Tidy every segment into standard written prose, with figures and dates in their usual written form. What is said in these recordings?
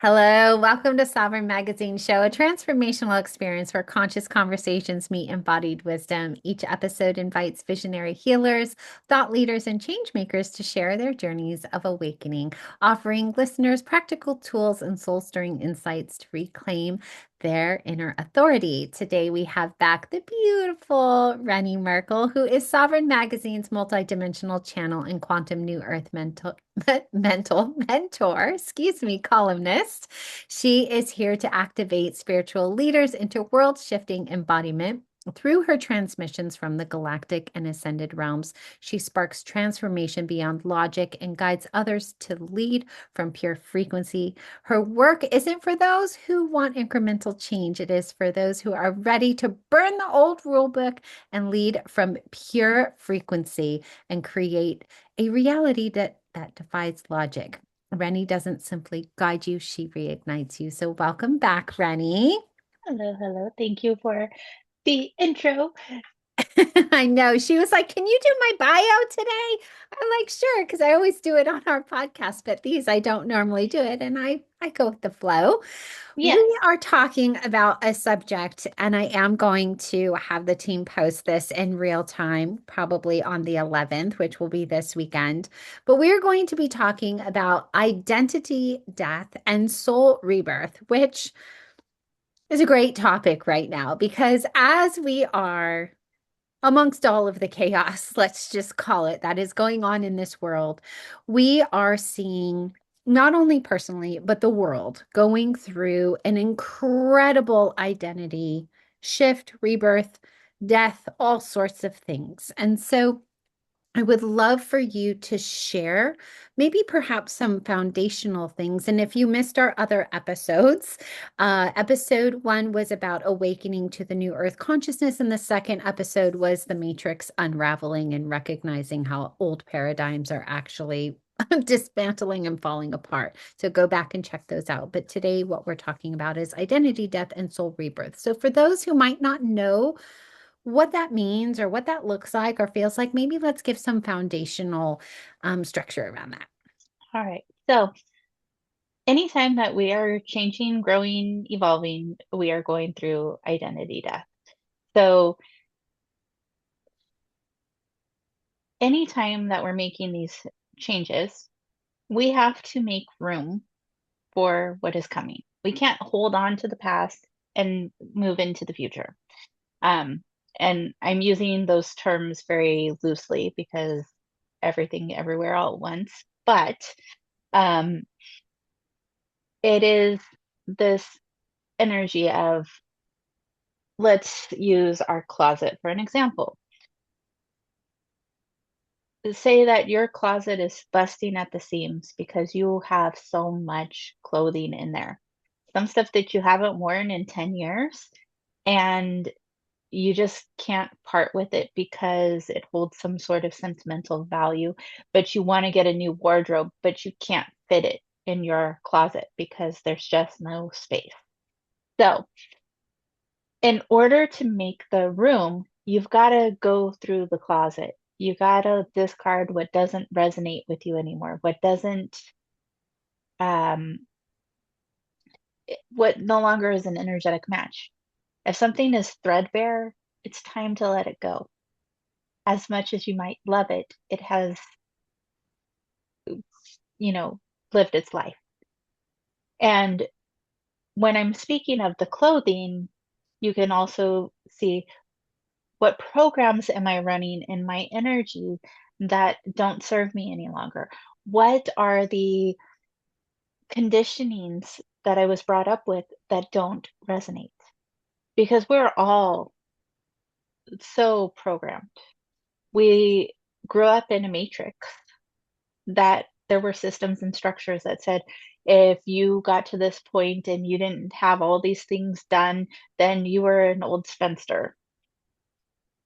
Hello, welcome to Sovereign Magazine Show, a transformational experience where conscious conversations meet embodied wisdom. Each episode invites visionary healers, thought leaders, and change makers to share their journeys of awakening, offering listeners practical tools and soul-stirring insights to reclaim their inner authority. Today, we have back the beautiful Renee Merkle, who is Sovereign Magazine's multidimensional channel and quantum new earth mental mentor, columnist. She is here to activate spiritual leaders into world-shifting embodiment. Through her transmissions from the galactic and ascended realms, she sparks transformation beyond logic and guides others to lead from pure frequency. Her work isn't for those who want incremental change. It is for those who are ready to burn the old rule book and lead from pure frequency and create a reality that defies logic. Rennie doesn't simply guide you, she reignites you. So welcome back, Rennie. Hello, hello. Thank you for the intro. I know. She was like, "Can you do my bio today?" I'm like, "Sure," because I always do it on our podcast, but these I don't normally do it, and I go with the flow. Yes. We are talking about a subject, and I am going to have the team post this in real time, probably on the 11th, which will be this weekend. But we're going to be talking about identity, death, and soul rebirth, which is a great topic right now because as we are amongst all of the chaos, let's just call it, that is going on in this world, we are seeing not only personally, but the world going through an incredible identity shift, rebirth, death, all sorts of things. And so I would love for you to share maybe perhaps some foundational things. And if you missed our other episodes, episode one was about awakening to the new earth consciousness. And the second episode was the matrix unraveling and recognizing how old paradigms are actually dismantling and falling apart. So go back and check those out. But today, what we're talking about is identity, death, and soul rebirth. So for those who might not know, what that means or what that looks like or feels like, maybe let's give some foundational structure around that. All right. So, anytime that we are changing, growing, evolving, we are going through identity death. So, anytime that we're making these changes, we have to make room for what is coming. We can't hold on to the past and move into the future. Um, and I'm using those terms very loosely because everything everywhere all at once. But um, it is this energy of, let's use our closet for an example. Say that your closet is busting at the seams because you have so much clothing in there. Some stuff that you haven't worn in 10 years, and you just can't part with it because it holds some sort of sentimental value, but you want to get a new wardrobe, but you can't fit it in your closet because there's just no space. So, in order to make the room, you've got to go through the closet. You got to discard what doesn't resonate with you anymore, um, what no longer is an energetic match. If something is threadbare, it's time to let it go. As much as you might love it, it has, you know, lived its life. And when I'm speaking of the clothing, you can also see what programs am I running in my energy that don't serve me any longer? What are the conditionings that I was brought up with that don't resonate? Because we're all so programmed. We grew up in a matrix that there were systems and structures that said, if you got to this point and you didn't have all these things done, then you were an old spinster.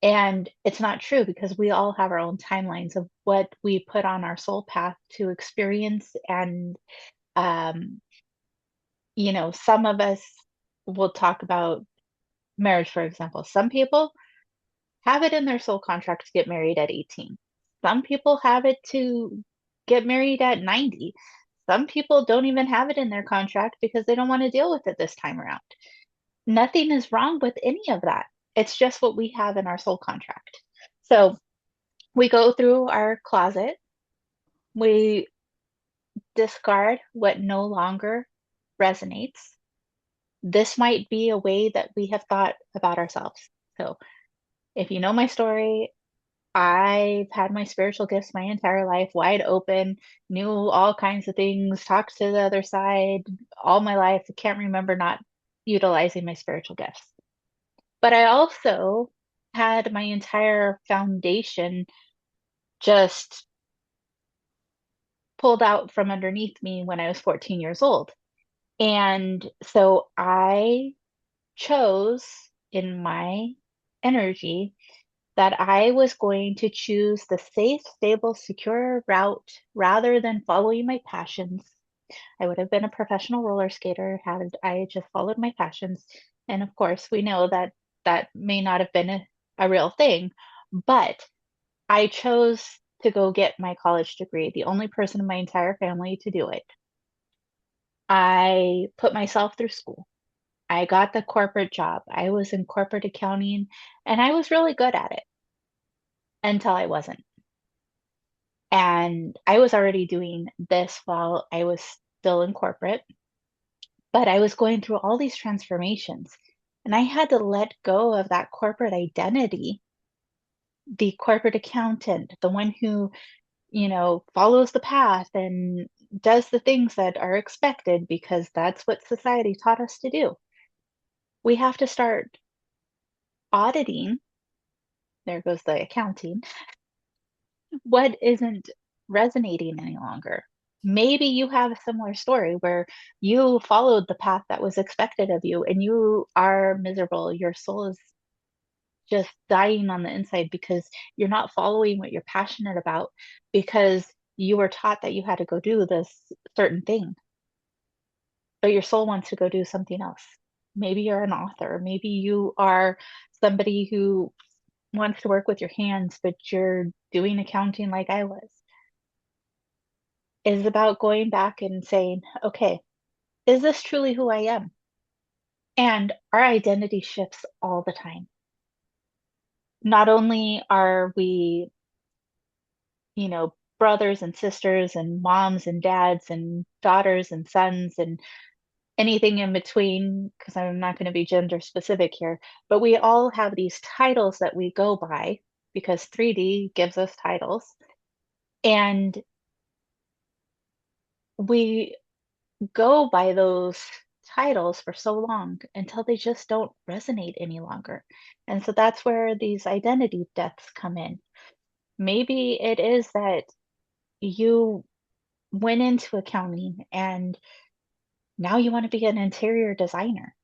And it's not true because we all have our own timelines of what we put on our soul path to experience. And, um, some of us will talk about marriage, for example. Some people have it in their soul contract to get married at 18. Some people have it to get married at 90. Some people don't even have it in their contract because they don't want to deal with it this time around. Nothing is wrong with any of that. It's just what we have in our soul contract. So we go through our closet, we discard what no longer resonates. This might be a way that we have thought about ourselves. So if you know my story, I've had my spiritual gifts my entire life wide open, knew all kinds of things, talked to the other side all my life. I can't remember not utilizing my spiritual gifts. But I also had my entire foundation just pulled out from underneath me when I was 14 years old. And so I chose in my energy that I was going to choose the safe, stable, secure route rather than following my passions. I would have been a professional roller skater had I just followed my passions. And of course, we know that that may not have been a real thing, but I chose to go get my college degree, the only person in my entire family to do it. I put myself through school. I got the corporate job. I was in corporate accounting and I was really good at it until I wasn't. And I was already doing this while I was still in corporate, but I was going through all these transformations. And I had to let go of that corporate identity, the corporate accountant, the one who, follows the path and does the things that are expected because that's what society taught us to do. We have to start auditing, there goes the accounting, what isn't resonating any longer. Maybe you have a similar story where you followed the path that was expected of you and you are miserable. Your soul is just dying on the inside because you're not following what you're passionate about because you were taught that you had to go do this certain thing, but your soul wants to go do something else. Maybe you're an author. Maybe you are somebody who wants to work with your hands, but you're doing accounting like I was. Is about going back and saying, okay, is this truly who I am? And our identity shifts all the time. Not only are we, brothers and sisters and moms and dads and daughters and sons and anything in between, because I'm not going to be gender specific here, but we all have these titles that we go by because 3D gives us titles. And we go by those titles for so long until they just don't resonate any longer. And so that's where these identity deaths come in. Maybe it is that you went into accounting and now you want to be an interior designer.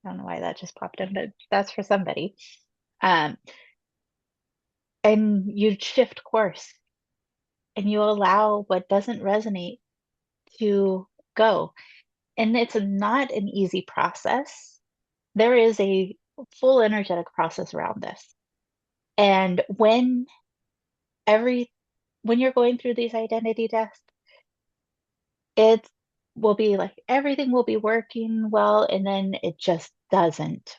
I don't know why that just popped in, but that's for somebody. Um, and you shift course and you allow what doesn't resonate to go. And it's not an easy process. There is a full energetic process around this. And every when you're going through these identity tests, it will be like everything will be working well, and then it just doesn't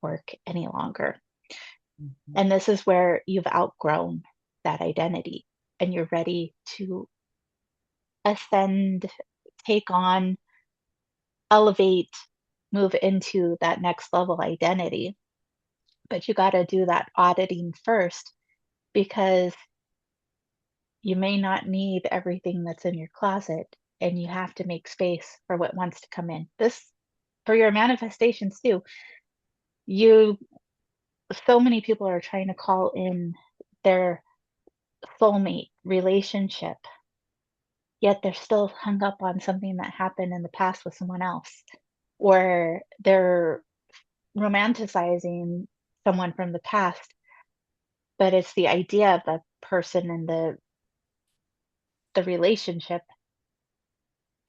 work any longer. Mhm. And this is where you've outgrown that identity and you're ready to ascend, take on, elevate, move into that next level identity. But you got to do that auditing first because you may not need everything that's in your closet and you have to make space for what wants to come in. This for your manifestations too. You so many people are trying to call in their soulmate relationship, yet they're still hung up on something that happened in the past with someone else, or they're romanticizing someone from the past, but it's the idea of the person and the relationship,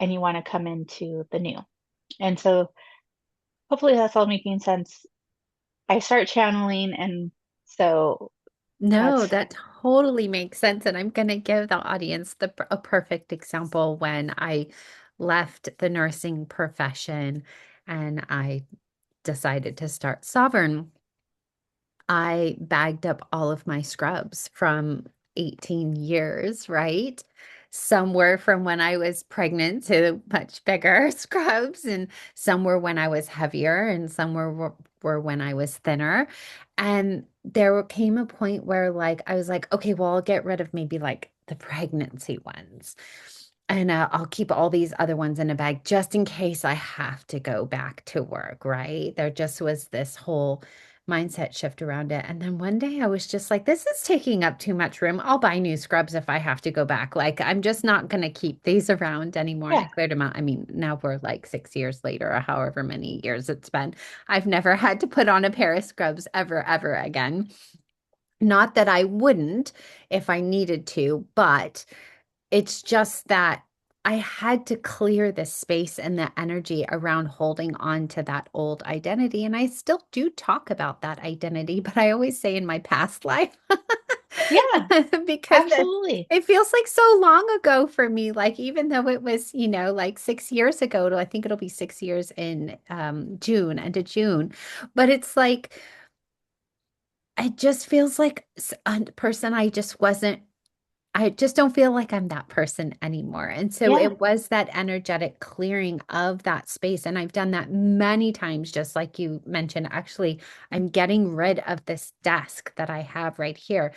and you want to come into the new. And so hopefully that's all making sense. I start channeling, and so No, That's, that totally makes sense. And I'm going to give the audience a perfect example when I left the nursing profession and I decided to start Sovereign. I bagged up all of my scrubs from 18 years, right? Some were from when I was pregnant to much bigger scrubs, and some were when I was heavier, and some were when I was thinner. And there came a point where, like, I was like, okay, well, I'll get rid of maybe like the pregnancy ones. And I'll keep all these other ones in a bag just in case I have to go back to work, right? There just was this whole mindset shift around it. And then one day I was just like, this is taking up too much room. I'll buy new scrubs if I have to go back. Like, I'm just not going to keep these around anymore. And I yeah, cleared them out. I mean, now we're like 6 years later, or however many years it's been. I've never had to put on a pair of scrubs ever, ever again. Not that I wouldn't if I needed to, but it's just that I had to clear the space and the energy around holding on to that old identity. And I still do talk about that identity, but I always say in my past life yeah, because absolutely. it feels like so long ago for me. Like, even though it was, like 6 years ago, I think it'll be 6 years in June, end of June. But it's like, it just feels like a person I just wasn't I just don't feel like I'm that person anymore. And so Yeah, it was that energetic clearing of that space. And I've done that many times, just like you mentioned. Actually, I'm getting rid of this desk that I have right here,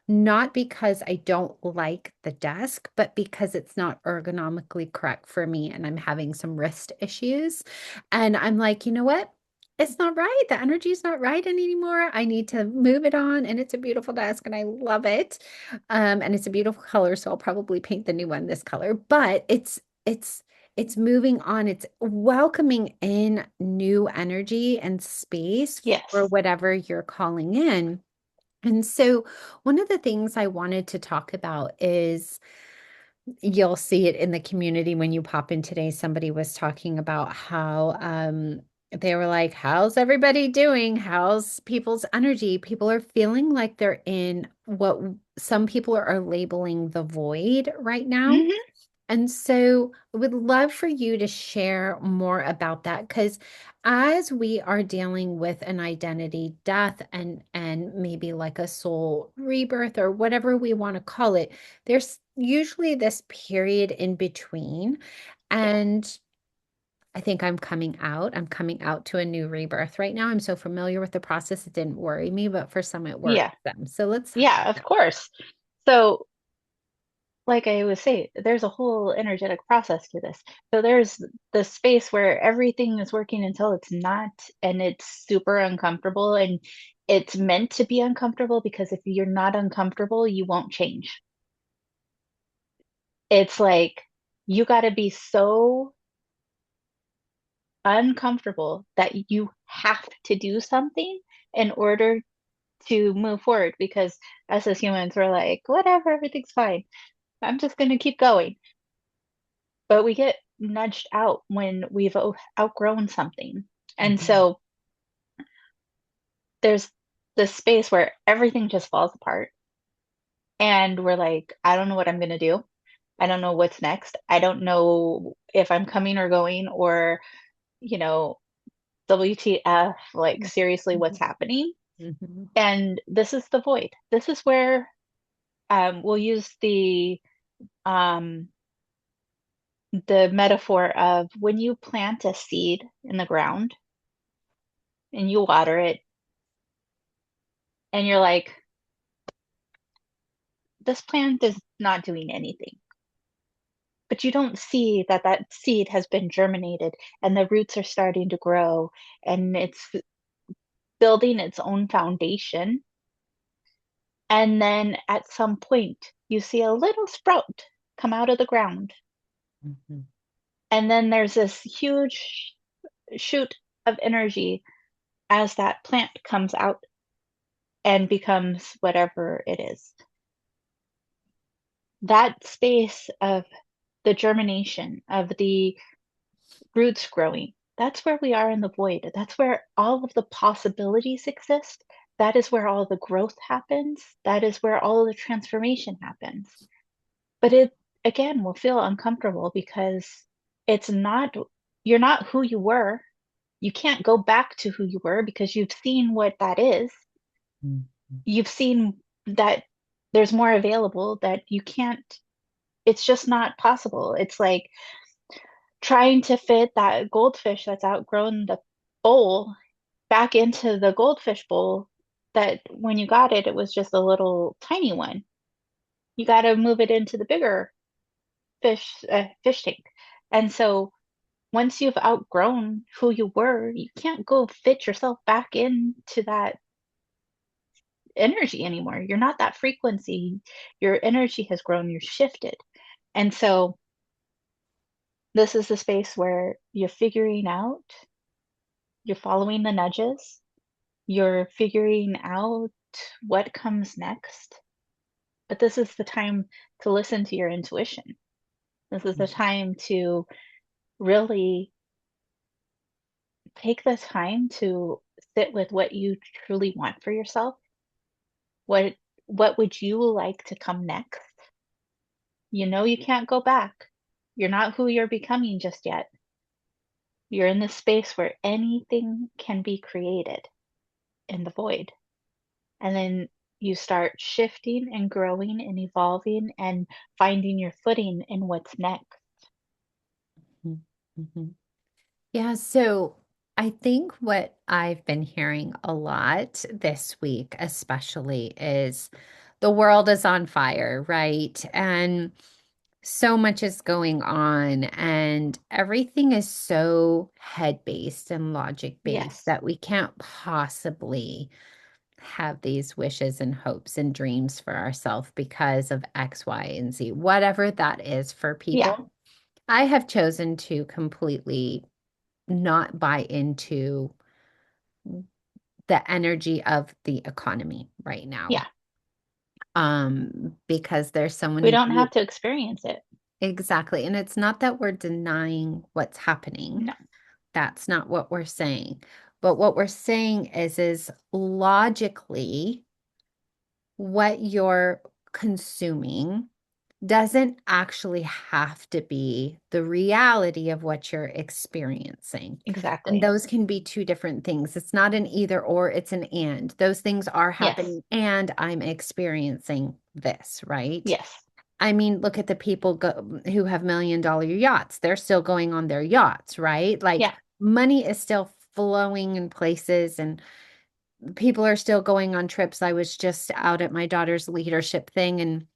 not because I don't like the desk, but because it's not ergonomically correct for me. And I'm having some wrist issues. And I'm like, you know what? It's not right. The energy is not right anymore. I need to move it on. And it's a beautiful desk and I love it. And it's a beautiful color, so I'll probably paint the new one this color. But it's moving on. It's welcoming in new energy and space for yes, whatever you're calling in. And so one of the things I wanted to talk about is you'll see it in the community when you pop in today. Somebody was talking about how they were like, how's everybody doing? How's people's energy? People are feeling like they're in what some people are labeling the void right now. hmm, And so I would love for you to share more about that because as we are dealing with an identity death and maybe like a soul rebirth or whatever we want to call it, there's usually this period in between. yeah, And I think I'm coming out. I'm coming out to a new rebirth right now. I'm so familiar with the process, it didn't worry me, but for some it worries yeah, them. So let's talk yeah, of about course. So, like I was saying, there's a whole energetic process to this. So there's the space where everything is working until it's not, and it's super uncomfortable. And it's meant to be uncomfortable because if you're not uncomfortable, you won't change. It's like you got to be so uncomfortable that you have to do something in order to move forward. Because us as humans, we're like, whatever, everything's fine. I'm just going to keep going. But we get nudged out when we've outgrown something. And Mhm, so there's this space where everything just falls apart. And we're like, I don't know what I'm going to do. I don't know what's next. I don't know if I'm coming or going or, you know, WTF, like seriously, what's mhm, happening? mhm, And this is the void. This is where we'll use um, the metaphor of when you plant a seed in the ground and you water it and you're like, this plant is not doing anything. But you don't see that that seed has been germinated and the roots are starting to grow and it's building its own foundation. And then at some point, you see a little sprout come out of the ground. mhm, And then there's this huge shoot of energy as that plant comes out and becomes whatever it is. That space of the germination, of the roots growing, that's where we are in the void. That's where all of the possibilities exist. that is where all the growth happens. That is where all the transformation happens. But it, again, will feel uncomfortable because it's not, you're not who you were. You can't go back to who you were because you've seen what that is. Mhm. You've seen that there's more available, that you can't, it's just not possible. It's like trying to fit that goldfish that's outgrown the bowl back into the goldfish bowl that when you got it, it was just a little tiny one. You got to move it into the bigger fish tank. And so once you've outgrown who you were, you can't go fit yourself back into that energy anymore. You're not that frequency. Your energy has grown, you're shifted. And so this is the space where you're figuring out, you're following the nudges, you're figuring out what comes next. But this is the time to listen to your intuition. This is the time to really take the time to sit with what you truly want for yourself. What what would you like to come next? You know you can't go back. You're not who you're becoming just yet. You're in this space where anything can be created in the void. And then you start shifting and growing and evolving and finding your footing in what's next. Mhm. Yeah, so I think what I've been hearing a lot this week, especially, is the world is on fire, right? And so much is going on, and everything is so head-based and logic-based Yes. that we can't possibly have these wishes and hopes and dreams for ourselves because of X, Y, and Z, whatever that is for Yeah. people. I have chosen to completely not buy into the energy of the economy right now. Yeah. Because there's so We many don't have to experience it. exactly. And it's not that we're denying what's happening. No. That's not what we're saying. But what we're saying is logically what you're consuming doesn't actually have to be the reality of what you're experiencing. And Exactly. those can be two different things. It's not an either or, it's an and. Those things are Yes. happening, and I'm experiencing this, right? Yes. I mean, look at the people who have $1 million yachts. They're still going on their yachts, right? Like Yeah. money is still flowing in places, and people are still going on trips. I was just out at my daughter's leadership thing, and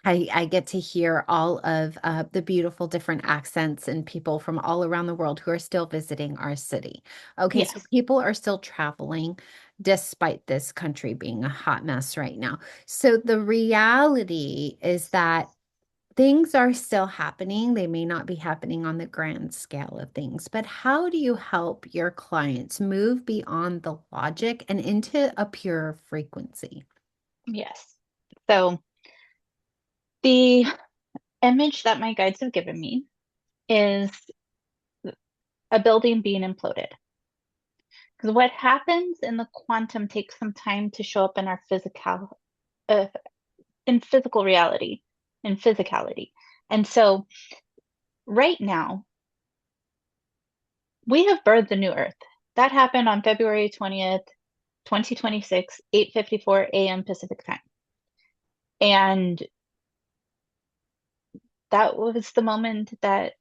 I get to hear all of the beautiful different accents and people from all around the world who are still visiting our city. Okay, so Yes. people are still traveling despite this country being a hot mess right now. So the reality is that things are still happening. They may not be happening on the grand scale of things, but how do you help your clients move beyond the logic and into a pure frequency? Yes. So the image that my guides have given me is a building being imploded. Because what happens in the quantum takes some time to show up in our uh, in physical reality, in physicality. And so right now, we have birthed the new Earth. That happened on February 20th, 2026, 8:54 a.m. Pacific time. And that was the moment that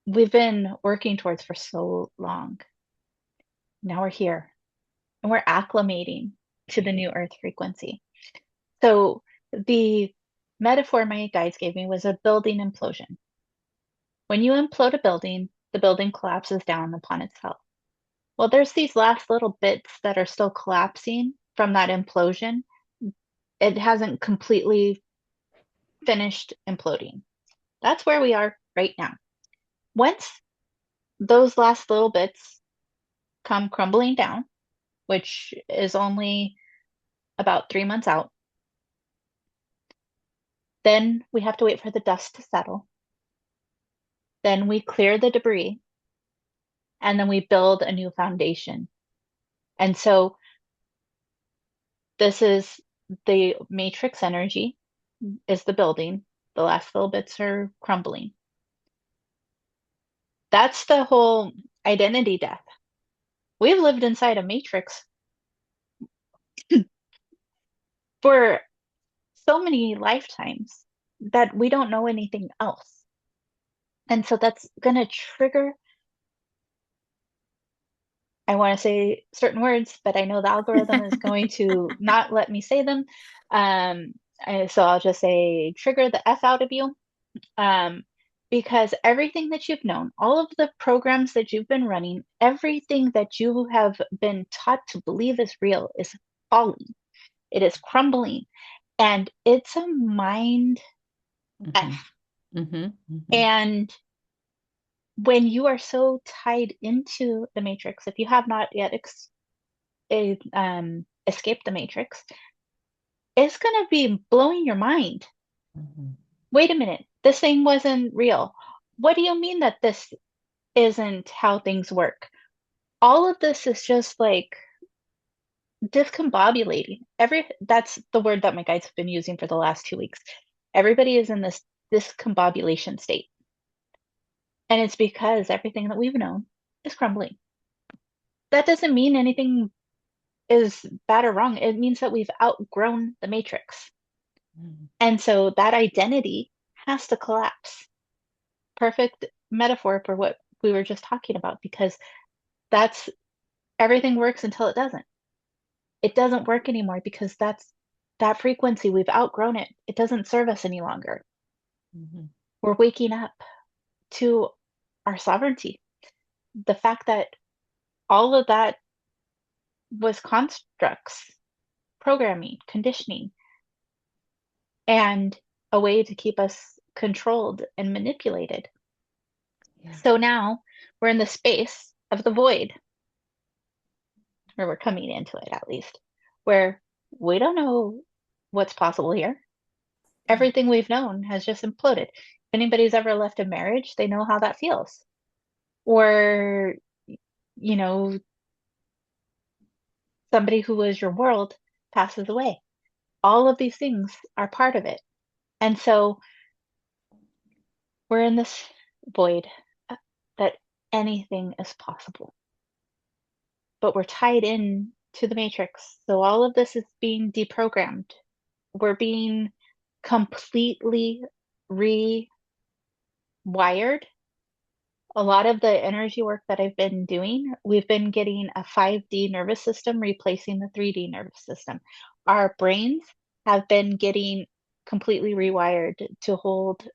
we've been working towards for so long. Now we're here and we're acclimating to the new Earth frequency. So the metaphor my guides gave me was a building implosion. When you implode a building, the building collapses down upon itself. Well, there's these last little bits that are still collapsing from that implosion. It hasn't completely finished imploding. That's where we are right now. Once those last little bits come crumbling down, which is only about 3 months out, then we have to wait for the dust to settle. Then we clear the debris and then we build a new foundation And so this is the matrix energy is the building. The last little bits are crumbling. That's the whole identity death. We've lived inside a matrix for so many lifetimes that we don't know anything else. And so that's going to trigger, I want to say certain words, but I know the algorithm is going to not let me say them. Um, so I'll just say trigger the F out of you. Um, because everything that you've known, all of the programs that you've been running, everything that you have been taught to believe is real is falling. It is crumbling. And it's a mind Hmm. F. Hmm. Hmm. And when you are so tied into the matrix, if you have not yet escaped the matrix, it's going to be blowing your mind. Hmm. Wait a minute, this thing wasn't real. What do you mean that this isn't how things work? All of this is just like discombobulating. That's the word that my guides have been using for the last 2 weeks. Everybody is in this discombobulation state. And it's because everything that we've known is crumbling. That doesn't mean anything is bad or wrong. It means that we've outgrown the matrix. And so that identity has to collapse. Perfect metaphor for what we were just talking about, because that's everything works until it doesn't. It doesn't work anymore because that frequency, we've outgrown it. It doesn't serve us any longer. Hmm. We're waking up to our sovereignty. The fact that all of that was constructs, programming, conditioning, and a way to keep us controlled and manipulated. Yeah. So now we're in the space of the void, or we're coming into it at least, where we don't know what's possible here. Yeah. Everything we've known has just imploded. If anybody's ever left a marriage, they know how that feels. Or, you know, somebody who was your world passes away. All of these things are part of it. And so we're in this void that anything is possible, but we're tied in to the matrix. So all of this is being deprogrammed. We're being completely rewired. A lot of the energy work that I've been doing, we've been getting a 5D nervous system replacing the 3D nervous system. Our brains have been getting completely rewired to hold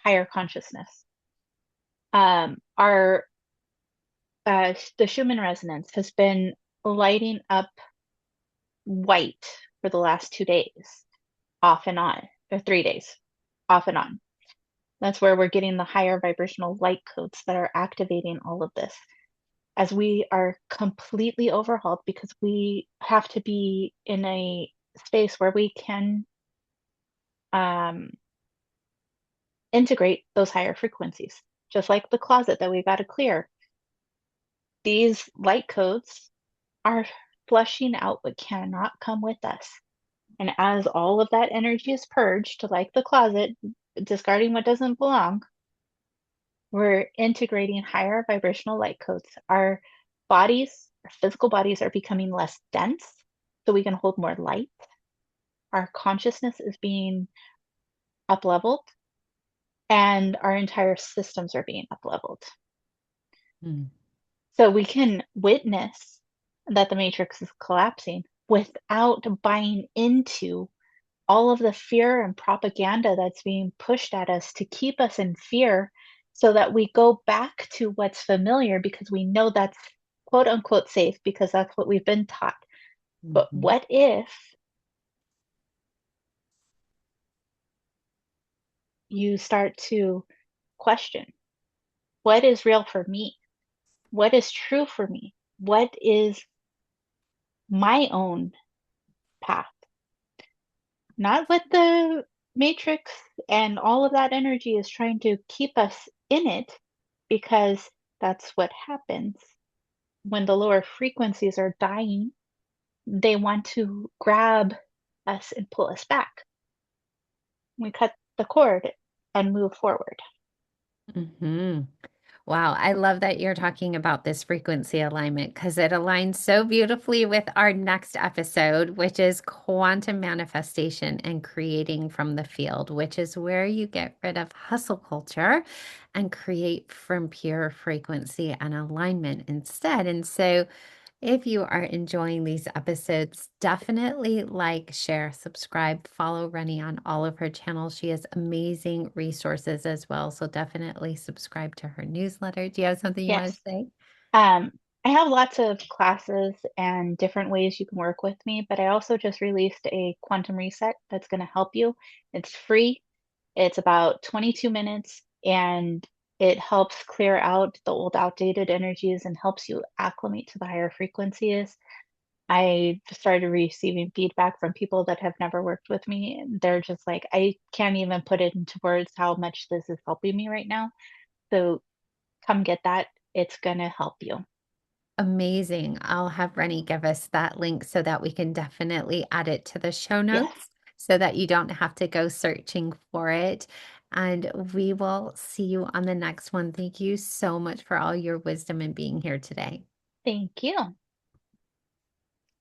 higher consciousness. Our The Schumann resonance has been lighting up white for the last 2 days, off and on, or 3 days, off and on. That's where we're getting the higher vibrational light codes that are activating all of this as we are completely overhauled because we have to be in a space where we can um, integrate those higher frequencies. Just like the closet that we got to clear, these light codes are flushing out what cannot come with us. And as all of that energy is purged, like the closet, discarding what doesn't belong, we're integrating higher vibrational light codes. Our bodies, our physical bodies, are becoming less dense so we can hold more light. Our consciousness is being up leveled, and our entire systems are being up leveled. Mm. So we can witness that the matrix is collapsing without buying into all of the fear and propaganda that's being pushed at us to keep us in fear so that we go back to what's familiar because we know that's quote unquote safe because that's what we've been taught. But Mhm. what if you start to question what is real for me? What is true for me? What is my own path? Not what the matrix and all of that energy is trying to keep us in it because that's what happens. when the lower frequencies are dying, they want to grab us and pull us back. We cut the cord and move forward. Hmm. Wow, I love that you're talking about this frequency alignment because it aligns so beautifully with our next episode, which is quantum manifestation and creating from the field, which is where you get rid of hustle culture and create from pure frequency and alignment instead. And so, if you are enjoying these episodes, definitely like, share, subscribe, follow Rennie on all of her channels. She has amazing resources as well. So definitely subscribe to her newsletter. Do you have something you want to Yes. say? Um, I have lots of classes and different ways you can work with me, but I also just released a quantum reset that's going to help you. It's free. It's about 22 minutes and it helps clear out the old outdated energies and helps you acclimate to the higher frequencies. I just started receiving feedback from people that have never worked with me, and they're just like, I can't even put it into words how much this is helping me right now. So come get that. It's going to help you. Amazing. I'll have Rennie give us that link so that we can definitely add it to the show Yes. notes so that you don't have to go searching for it. And we will see you on the next one. Thank you so much for all your wisdom and being here today. Thank you.